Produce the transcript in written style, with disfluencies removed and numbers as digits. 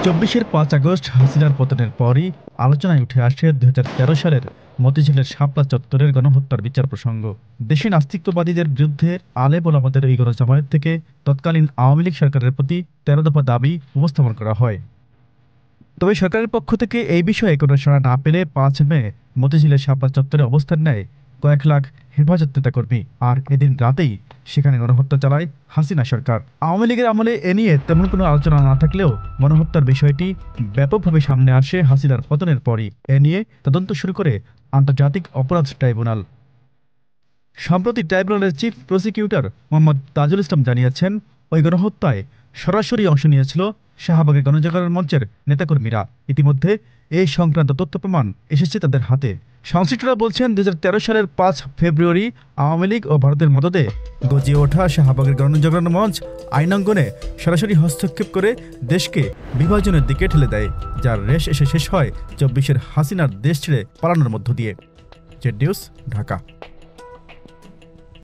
২৪-এর ৫ August হাসিনার পতনের পরই আলোচনায় উঠে আসে ২০১৩ সালের মতিঝিলের শাপলা চত্বরের গণহত্যার বিচার প্রসঙ্গ। দেশে নাস্তিকতাবাদীদের বিরুদ্ধে আলেম ওলামাদের এই গণজামায়াত থেকে তৎকালীন আওয়ামী লীগ সরকারের প্রতি ১৩ দফা দাবি উপস্থাপন করা হয়। তবে সরকারের পক্ষ থেকে এই বিষয়ে কোনো সাড়া না পেলে ৫ মে মতিঝিলের শাপলা চত্বরে অবস্থান নেয় কয়েক লাখ হেফাজত নেতাকর্মী। আর এদিন রাতেই সেখানে গণহত্যা চালায় হাসিনা সরকার। আওয়ামী লীগের আমলে এ নিয়ে তেমন কোনো আলোচনা না থাকলেও গণহত্যার বিষয়টি ব্যাপকভাবে সামনে আসে হাসিনার পতনের পরই। এ নিয়ে তদন্ত শুরু করে আন্তর্জাতিক অপরাধ ট্রাইব্যুনাল। সম্প্রতি ট্রাইব্যুনালের চিফ প্রসিকিউটর মোহাম্মদ তাজুল ইসলাম জানিয়েছেন, ওই গণহত্যায় সরাসরি অংশ নিয়েছিল শাহবাগের গণজাগরণ মঞ্চের নেতাকর্মীরা। ইতিমধ্যে এই সংক্রান্ত তথ্য প্রমাণ এসেছে তাদের হাতে। সংশ্লিষ্টরা বলছেন, ২০১৩ সালের ৫ ফেব্রুয়ারি আওয়ামী লীগ ও ভারতের মদদে গজিয়ে ওঠা শাহবাগের গণজাগরণ মঞ্চ আইনাঙ্গনে সরাসরি হস্তক্ষেপ করে দেশকে বিভাজনের দিকে ঠেলে দেয়, যার রেশ এসে শেষ হয় ২৪-এর হাসিনার দেশ ছেড়ে পালানোর মধ্য দিয়ে। Z news, Dhaka.